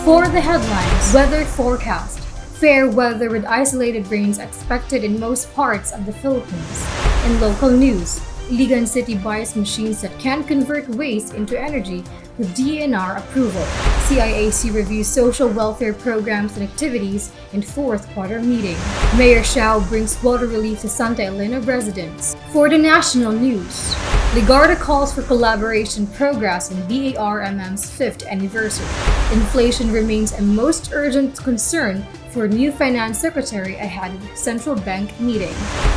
For the headlines, weather forecast. Fair weather with isolated rains expected in most parts of the Philippines. In local news, Iligan City buys machines that can convert waste into energy with DNR approval. CIAC reviews social welfare programs and activities in fourth quarter meeting. Mayor Xiao brings water relief to Santa Elena residents. For the national news, Ligarda calls for collaboration progress in BARMM's 5th anniversary. Inflation remains a most urgent concern for new finance secretary ahead of central bank meeting.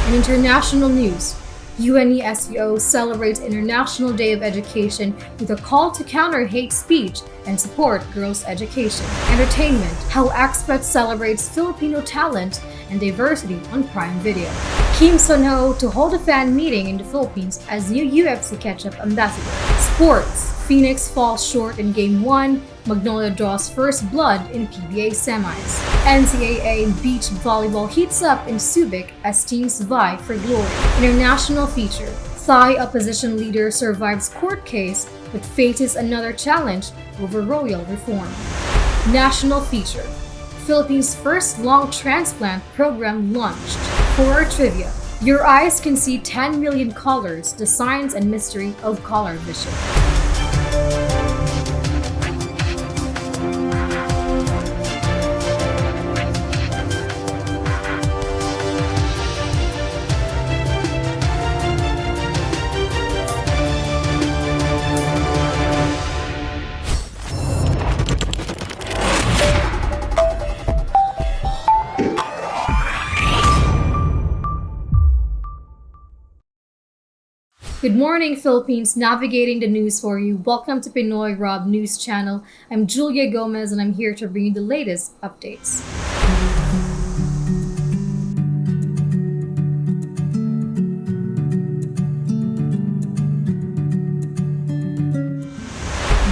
In international news, UNESCO celebrates International Day of Education with a call to counter hate speech and support girls' education. Entertainment, how Expat celebrates Filipino talent and diversity on Prime Video. Kim Son-ho to hold a fan meeting in the Philippines as new UFC Ketchup ambassador. Sports, Phoenix falls short in Game 1, Magnolia draws first blood in PBA semis. NCAA beach volleyball heats up in Subic as teams vie for glory. International feature, Thai opposition leader survives court case but faces another challenge over royal reform. National feature, Philippines' first lung transplant program launched. For our trivia, your eyes can see 10 million colors, the science and mystery of color vision. Good morning, Philippines. Navigating the news for you. Welcome to Pinoy Rob News Channel. I'm Julia Gomez and I'm here to bring you the latest updates.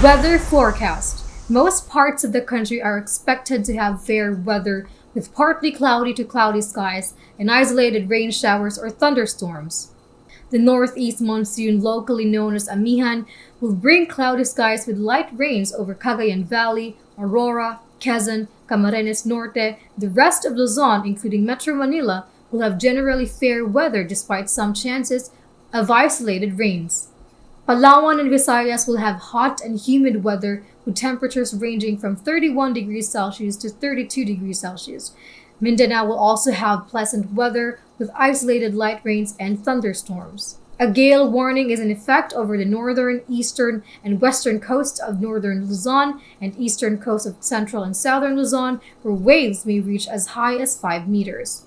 Weather forecast. Most parts of the country are expected to have fair weather with partly cloudy to cloudy skies and isolated rain showers or thunderstorms. The northeast monsoon, locally known as Amihan, will bring cloudy skies with light rains over Cagayan Valley, Aurora, Quezon, Camarines Norte. The rest of Luzon, including Metro Manila, will have generally fair weather despite some chances of isolated rains. Palawan and Visayas will have hot and humid weather with temperatures ranging from 31 degrees Celsius to 32 degrees Celsius. Mindanao will also have pleasant weather with isolated light rains and thunderstorms. A gale warning is in effect over the northern, eastern, and western coasts of northern Luzon and eastern coast of central and southern Luzon, where waves may reach as high as 5 meters.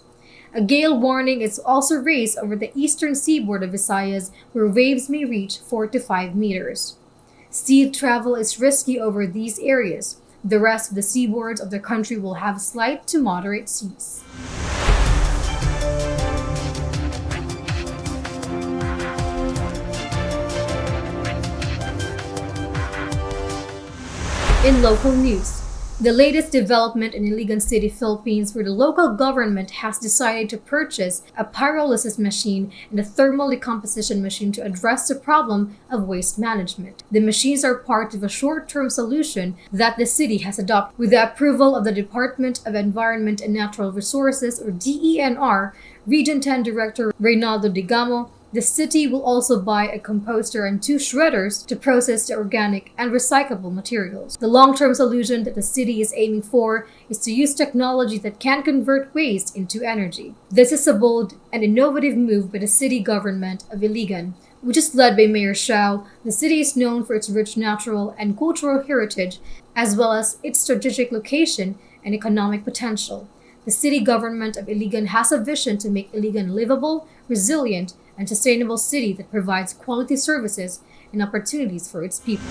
A gale warning is also raised over the eastern seaboard of Visayas, where waves may reach 4 to 5 meters. Sea travel is risky over these areas. The rest of the seaboards of the country will have slight to moderate seas. In local news, the latest development in Iligan City, Philippines, where the local government has decided to purchase a pyrolysis machine and a thermal decomposition machine to address the problem of waste management. The machines are part of a short-term solution that the city has adopted. With the approval of the Department of Environment and Natural Resources, or DENR, Region 10 Director Reynaldo Digamo, the city will also buy a composter and 2 shredders to process the organic and recyclable materials. The long-term solution that the city is aiming for is to use technology that can convert waste into energy. This is a bold and innovative move by the city government of Iligan, which is led by Mayor Xiao. The city is known for its rich natural and cultural heritage, as well as its strategic location and economic potential. The city government of Iligan has a vision to make Iligan a livable, resilient, and sustainable city that provides quality services and opportunities for its people.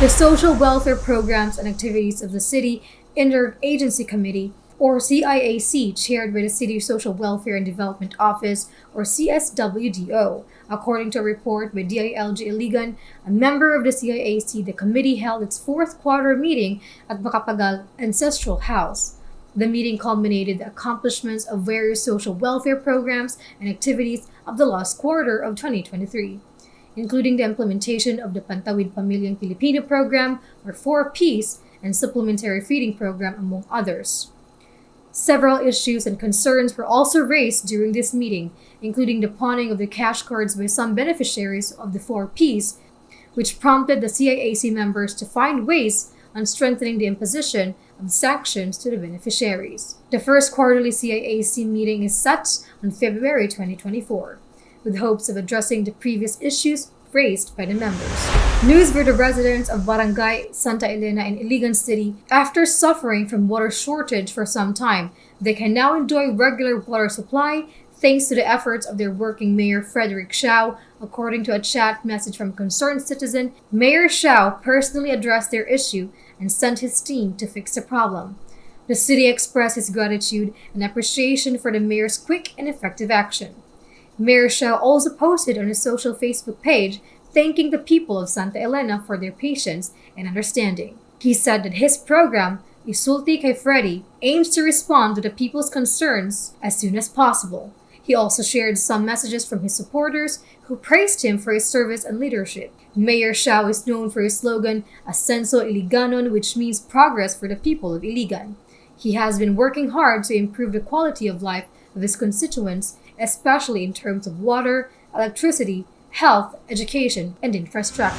The social welfare programs and activities of the City Interagency Committee, or CIAC, chaired by the City Social Welfare and Development Office, or CSWDO. According to a report by DILG Iligan, a member of the CIAC, the committee held its fourth quarter meeting at Macapagal Ancestral House. The meeting culminated the accomplishments of various social welfare programs and activities of the last quarter of 2023, including the implementation of the Pantawid Pamilyang Pilipino program, or 4Ps, and supplementary feeding program, among others. Several issues and concerns were also raised during this meeting, including the pawning of the cash cards by some beneficiaries of the 4Ps, which prompted the CIAC members to find ways on strengthening the imposition of sanctions to the beneficiaries. The first quarterly CIAC meeting is set on February 2024, with hopes of addressing the previous issues raised by the members. News for the residents of Barangay Santa Elena in Iligan City. After suffering from water shortage for some time, they can now enjoy regular water supply thanks to the efforts of their working Mayor Frederick Xiao. According to a chat message from a concerned citizen, Mayor Xiao personally addressed their issue and sent his team to fix the problem. The city expressed its gratitude and appreciation for the mayor's quick and effective action. Mayor Xiao also posted on his social Facebook page thanking the people of Santa Elena for their patience and understanding. He said that his program, Isulti kay Freddy, aims to respond to the people's concerns as soon as possible. He also shared some messages from his supporters who praised him for his service and leadership. Mayor Xiao is known for his slogan, Ascenso Iliganon, which means progress for the people of Iligan. He has been working hard to improve the quality of life of his constituents, especially in terms of water, electricity, health, education, and infrastructure.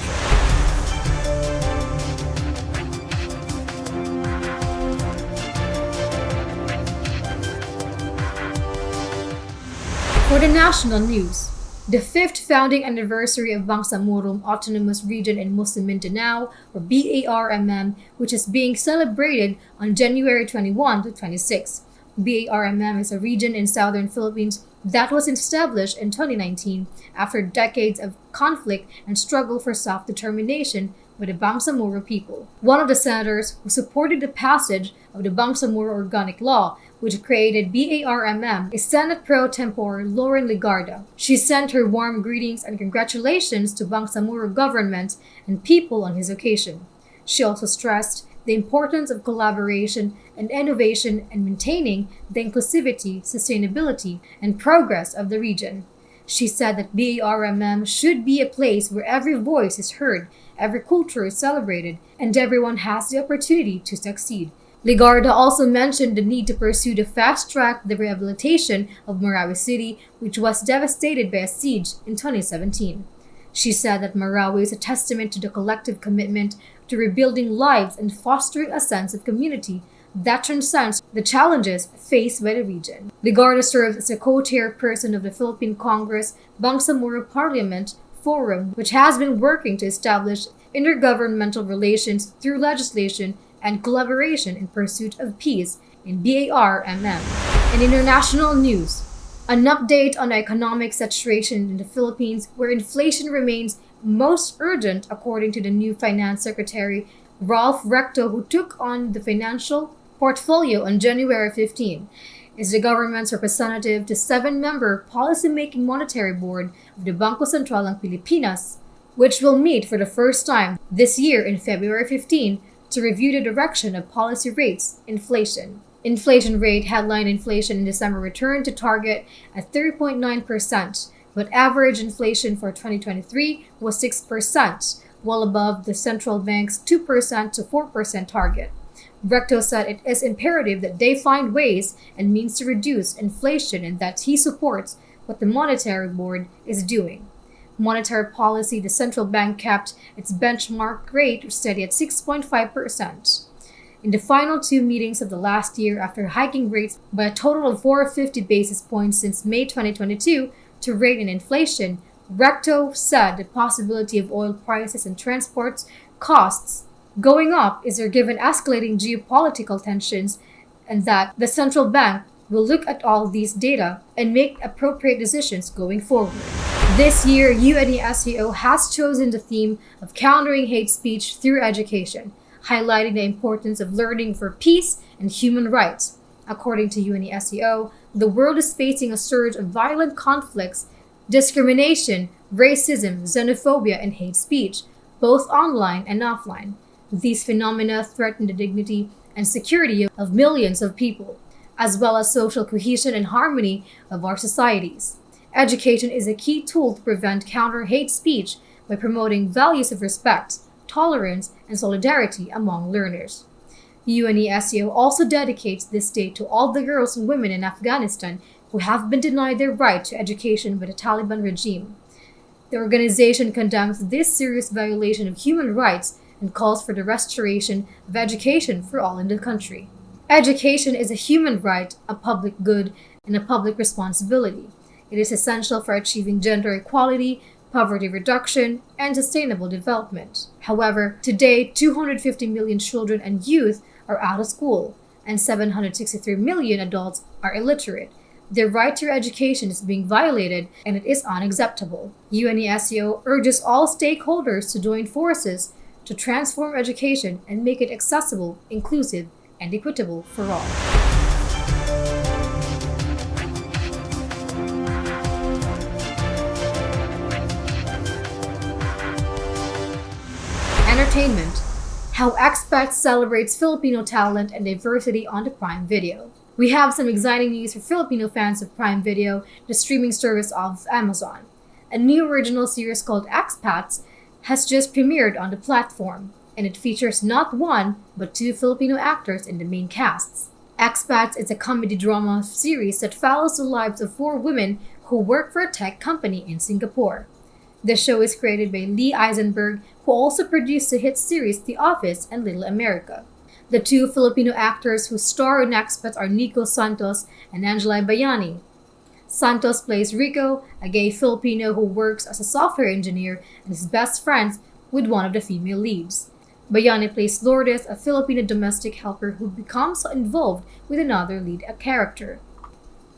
For the national news, the 5th founding anniversary of Bangsamoro Autonomous Region in Muslim Mindanao, or BARMM, which is being celebrated on January 21 to 26. BARMM is a region in southern Philippines that was established in 2019 after decades of conflict and struggle for self-determination by the Bangsamoro people. One of the senators who supported the passage of the Bangsamoro Organic Law, which created BARMM, is Senate Pro Tempore Lauren Ligarda. She sent her warm greetings and congratulations to Bangsamoro government and people on his occasion. She also stressed the importance of collaboration and innovation and maintaining the inclusivity, sustainability, and progress of the region. She said that BARMM should be a place where every voice is heard, every culture is celebrated, and everyone has the opportunity to succeed. Ligarda also mentioned the need to pursue the fast-track the rehabilitation of Marawi City, which was devastated by a siege in 2017. She said that Marawi is a testament to the collective commitment to rebuilding lives and fostering a sense of community that transcends the challenges faced by the region. Ligarda serves as a co-chairperson of the Philippine Congress Bangsamoro Parliament Forum, which has been working to establish intergovernmental relations through legislation and collaboration in pursuit of peace in BARMM. In international news, an update on the economic situation in the Philippines, where inflation remains most urgent, according to the new Finance Secretary Ralph Recto, who took on the financial portfolio on January 15, is the government's representative to 7-member Policy-Making Monetary Board of the Bangko Sentral ng Pilipinas, which will meet for the first time this year in February 15 to review the direction of policy rates inflation. Inflation rate headline inflation in December returned to target at 3.9%, but average inflation for 2023 was 6%, well above the central bank's 2% to 4% target. Recto said it is imperative that they find ways and means to reduce inflation and that he supports what the Monetary Board is doing. Monetary policy, the central bank kept its benchmark rate steady at 6.5%. In the final 2 meetings of the last year, after hiking rates by a total of 450 basis points since May 2022 to rein in inflation, Recto said the possibility of oil prices and transport costs going up is given escalating geopolitical tensions, and that the central bank will look at all these data and make appropriate decisions going forward. This year, UNESCO has chosen the theme of countering hate speech through education, highlighting the importance of learning for peace and human rights. According to UNESCO, the world is facing a surge of violent conflicts, discrimination, racism, xenophobia, and hate speech, both online and offline. These phenomena threaten the dignity and security of millions of people, as well as social cohesion and harmony of our societies. Education is a key tool to prevent counter hate speech by promoting values of respect, tolerance, and solidarity among learners. UNESCO also dedicates this day to all the girls and women in Afghanistan who have been denied their right to education by the Taliban regime. The organization condemns this serious violation of human rights and calls for the restoration of education for all in the country. Education is a human right, a public good, and a public responsibility. It is essential for achieving gender equality, poverty reduction, and sustainable development. However, today, 250 million children and youth are out of school, and 763 million adults are illiterate. Their right to education is being violated, and it is unacceptable. UNESCO urges all stakeholders to join forces to transform education and make it accessible, inclusive, and equitable for all. Entertainment. How Expats celebrates Filipino talent and diversity on the Prime Video. We have some exciting news for Filipino fans of Prime Video, the streaming service of Amazon. A new original series called Expats has just premiered on the platform, and it features not one, but two Filipino actors in the main casts. Expats is a comedy drama series that follows the lives of four women who work for a tech company in Singapore. The show is created by Lee Eisenberg, who also produced the hit series The Office and Little America. The two Filipino actors who star in Expats are Nico Santos and Angela Bayani. Santos plays Rico, a gay Filipino who works as a software engineer and is best friends with one of the female leads. Bayani plays Lourdes, a Filipino domestic helper who becomes involved with another lead character.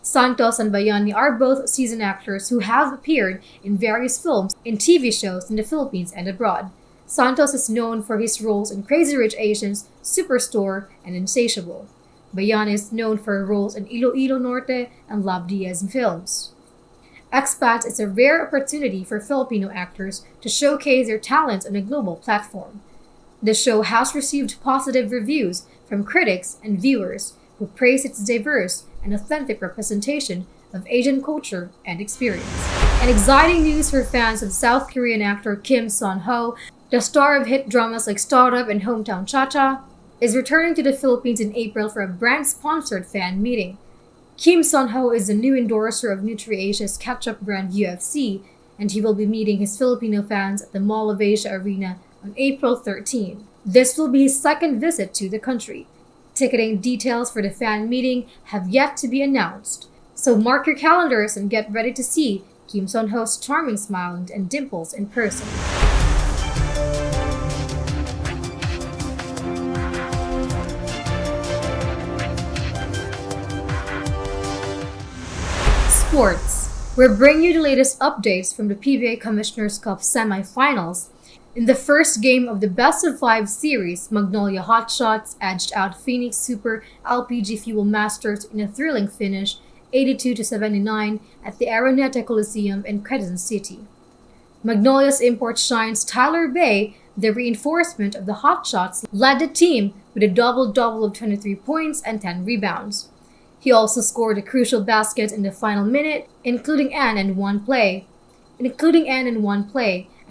Santos and Bayani are both seasoned actors who have appeared in various films and TV shows in the Philippines and abroad. Santos is known for his roles in Crazy Rich Asians, Superstore, and Insatiable. Bayani is known for her roles in Iloilo Norte and Love Diaz films. Expats is a rare opportunity for Filipino actors to showcase their talents on a global platform. The show has received positive reviews from critics and viewers who praise its diverse and authentic representation of Asian culture and experience. And exciting news for fans of South Korean actor Kim Son-ho, the star of hit dramas like Startup and Hometown Cha-Cha, is returning to the Philippines in April for a brand-sponsored fan meeting. Kim Son-ho is the new endorser of NutriAsia's ketchup brand UFC, and he will be meeting his Filipino fans at the Mall of Asia Arena on April 13. This will be his second visit to the country. Ticketing details for the fan meeting have yet to be announced, so mark your calendars and get ready to see Kim Son-ho's charming smile and dimples in person. Sports. We're bringing you the latest updates from the PBA Commissioner's Cup semifinals. In the first game of the best-of-5 series, Magnolia Hotshots edged out Phoenix Super LPG Fuel Masters in a thrilling finish, 82-79, at the Araneta Coliseum in Quezon City. Magnolia's import shines Tyler Bay, the reinforcement of the Hotshots, led the team with a double-double of 23 points and 10 rebounds. He also scored a crucial basket in the final minute, including an and one play, and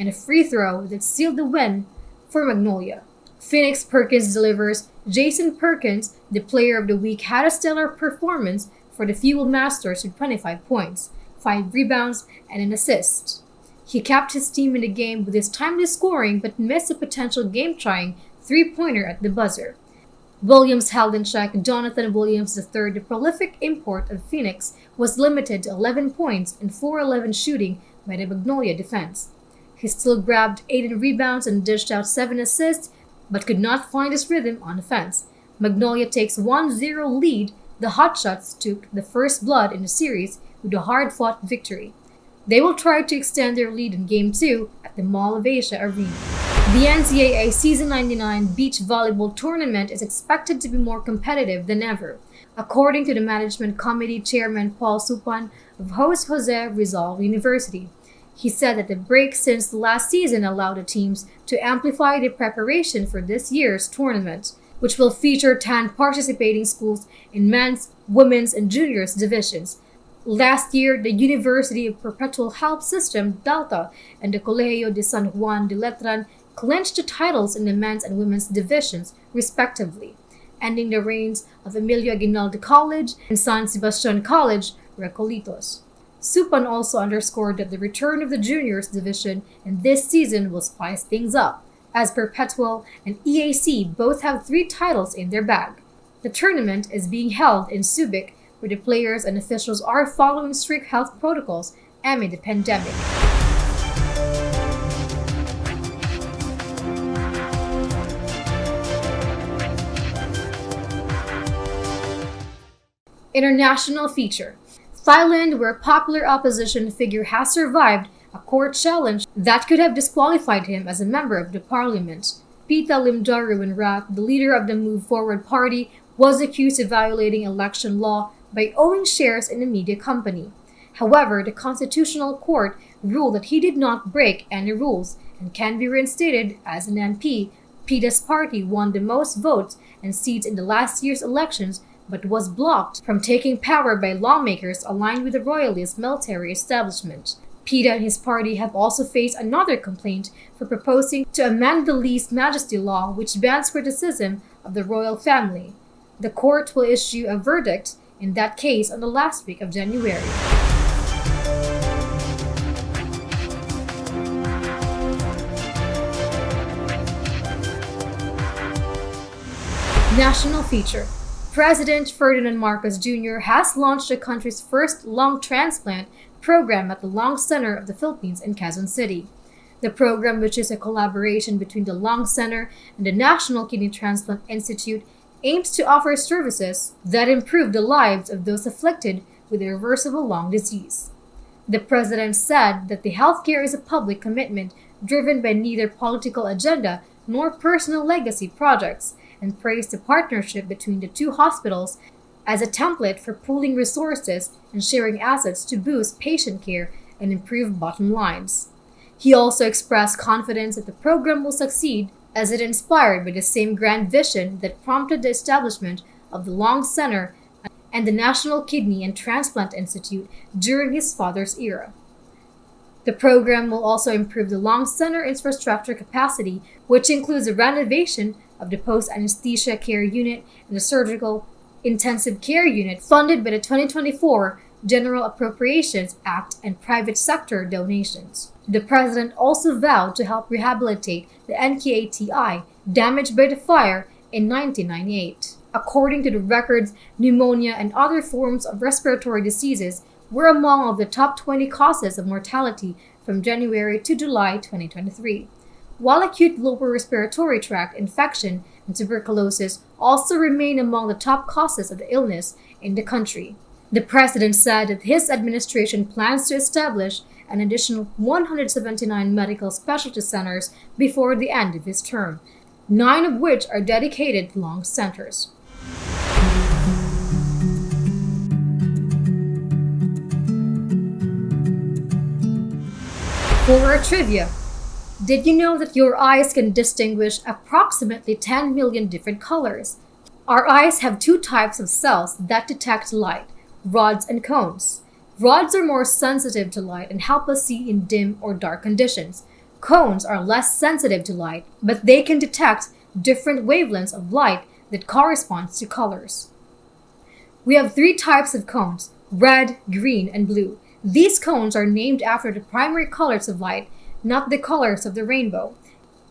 a free throw that sealed the win for Magnolia. Phoenix Perkins delivers. Jason Perkins, the player of the week, had a stellar performance for the Fuel Masters with 25 points, 5 rebounds, and an assist. He kept his team in the game with his timely scoring but missed a potential game-tying three-pointer at the buzzer. Williams held in check Jonathan Williams III, the prolific import of Phoenix, was limited to 11 points and 4-11 shooting by the Magnolia defense. He still grabbed 8 rebounds and dished out 7 assists, but could not find his rhythm on offense. Magnolia takes 1-0 lead. The Hotshots took the first blood in the series with a hard-fought victory. They will try to extend their lead in Game 2 at the Mall of Asia Arena. The NCAA Season 99 Beach Volleyball Tournament is expected to be more competitive than ever, according to the Management Committee Chairman Paul Supan of host Jose Rizal University. He said that the break since the last season allowed the teams to amplify the preparation for this year's tournament, which will feature 10 participating schools in men's, women's, and juniors divisions. Last year, the University of Perpetual Help System, Delta, and the Colegio de San Juan de Letran clinched the titles in the men's and women's divisions, respectively. ending the reigns of Emilio Aguinaldo College and San Sebastian College, Recolitos. Supan also underscored that the return of the juniors division in this season will spice things up, as Perpetual and EAC both have 3 titles in their bag. The tournament is being held in Subic, where the players and officials are following strict health protocols amid the pandemic. International feature. Thailand, where a popular opposition figure has survived a court challenge that could have disqualified him as a member of the parliament. Pita Limjaroenrat, the leader of the Move Forward party, was accused of violating election law by owning shares in a media company. However, the Constitutional Court ruled that he did not break any rules and can be reinstated as an MP. Pita's party won the most votes and seats in the last year's elections, but was blocked from taking power by lawmakers aligned with the royalist military establishment. Pita and his party have also faced another complaint for proposing to amend the Least Majesty Law, which bans criticism of the royal family. The court will issue a verdict in that case on the last week of January. National feature. President Ferdinand Marcos Jr. has launched the country's first lung transplant program at the Lung Center of the Philippines in Quezon City. The program, which is a collaboration between the Lung Center and the National Kidney Transplant Institute, aims to offer services that improve the lives of those afflicted with irreversible lung disease. The president said that the healthcare is a public commitment driven by neither political agenda nor personal legacy projects, and praised the partnership between the 2 hospitals as a template for pooling resources and sharing assets to boost patient care and improve bottom lines. He also expressed confidence that the program will succeed, as it inspired by the same grand vision that prompted the establishment of the Lung Center and the National Kidney and Transplant Institute during his father's era. The program will also improve the Lung Center infrastructure capacity, which includes the renovation of the post-anesthesia care unit and the surgical intensive care unit funded by the 2024 General Appropriations Act and private sector donations. The president also vowed to help rehabilitate the NKATI damaged by the fire in 1998. According to the records, pneumonia and other forms of respiratory diseases were among of the top 20 causes of mortality from January to July 2023, while acute lower respiratory tract infection and tuberculosis also remain among the top causes of the illness in the country. The president said that his administration plans to establish an additional 179 medical specialty centers before the end of his term, 9 of which are dedicated lung centers. For our trivia, did you know that your eyes can distinguish approximately 10 million different colors? Our eyes have 2 types of cells that detect light, rods and cones. Rods are more sensitive to light and help us see in dim or dark conditions. Cones are less sensitive to light, but they can detect different wavelengths of light that corresponds to colors. We have 3 types of cones: red, green, and blue. These cones are named after the primary colors of light, not the colors of the rainbow.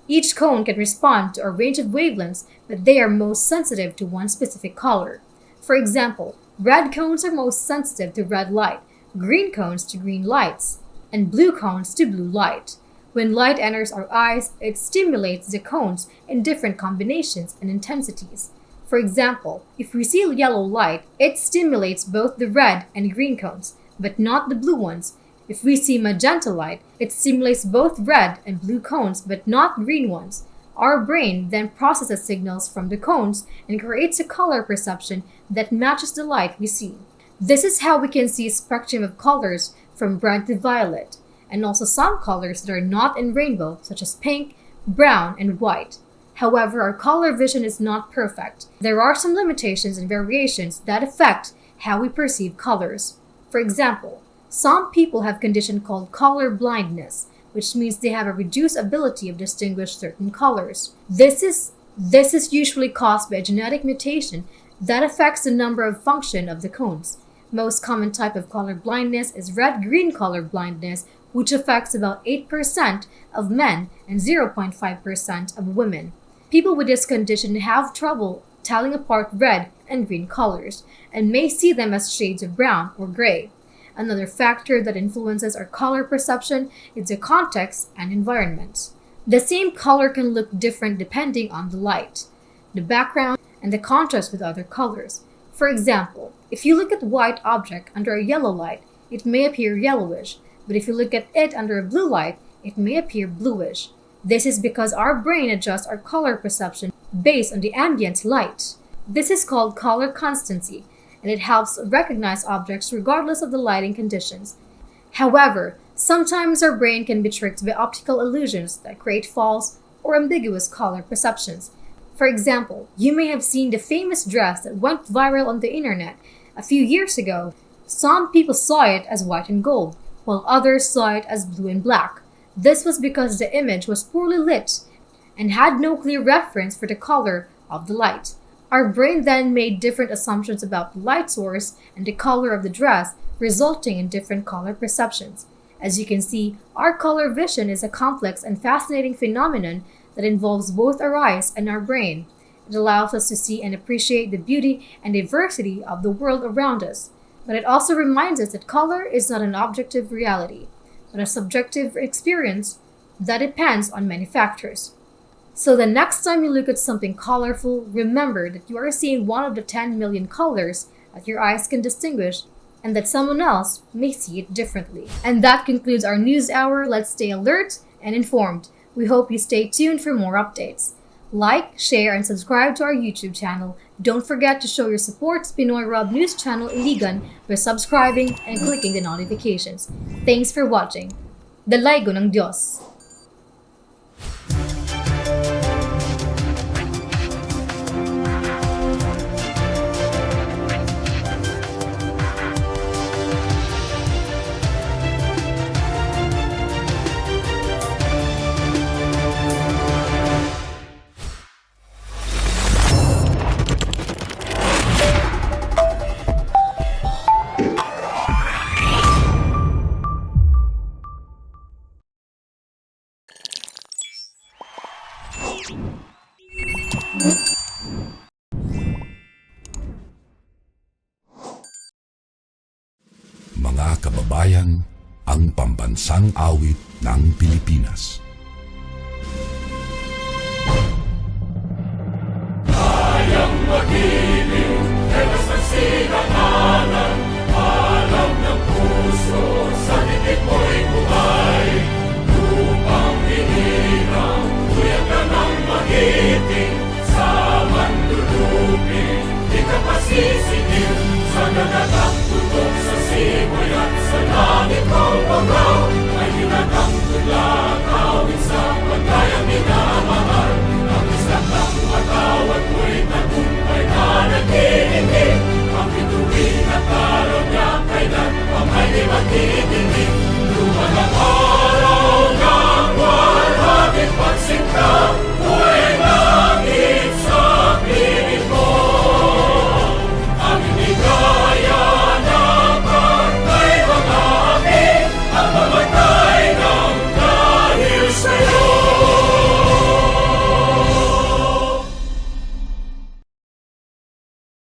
Each cone can respond to a range of wavelengths, but they are most sensitive to one specific color. For example, red cones are most sensitive to red light, green cones to green lights, and blue cones to blue light. When light enters our eyes, it stimulates the cones in different combinations and intensities. For example, if we see yellow light, it stimulates both the red and green cones, but not the blue ones. If we see magenta light, it stimulates both red and blue cones, but not green ones. Our brain then processes signals from the cones and creates a color perception that matches the light we see. This is how we can see a spectrum of colors from red to violet, and also some colors that are not in rainbow, such as pink, brown, and white. However, our color vision is not perfect. There are some limitations and variations that affect how we perceive colors. For example, some people have a condition called color blindness, which means they have a reduced ability to distinguish certain colors. This is This is usually caused by a genetic mutation that affects the number of function of the cones. Most common type of color blindness is red-green color blindness, which affects about 8% of men and 0.5% of women. People with this condition have trouble telling apart red and green colors and may see them as shades of brown or gray. Another factor that influences our color perception is the context and environment. The same color can look different depending on the light, the background, and the contrast with other colors. For example, if you look at a white object under a yellow light, it may appear yellowish, but if you look at it under a blue light, it may appear bluish. This is because our brain adjusts our color perception based on the ambient light. This is called color constancy, and it helps recognize objects regardless of the lighting conditions. However, sometimes our brain can be tricked by optical illusions that create false or ambiguous color perceptions. For example, you may have seen the famous dress that went viral on the internet a few years ago. Some people saw it as white and gold, while others saw it as blue and black. This was because the image was poorly lit and had no clear reference for the color of the light. Our brain then made different assumptions about the light source and the color of the dress, resulting in different color perceptions. As you can see, our color vision is a complex and fascinating phenomenon that involves both our eyes and our brain. It allows us to see and appreciate the beauty and diversity of the world around us. But it also reminds us that color is not an objective reality, but a subjective experience that depends on many factors. So the next time you look at something colorful, remember that you are seeing one of the 10 million colors that your eyes can distinguish, and that someone else may see it differently. And that concludes our news hour. Let's stay alert and informed. We hope you stay tuned for more updates. Like, share, and subscribe to our YouTube channel. Don't forget to show your support to Pinoy Rob News channel Iligan by subscribing and clicking the notifications. Thanks for watching. Dalay go ng Diyos! Mga kababayan, ang pambansang awit ng Pilipinas.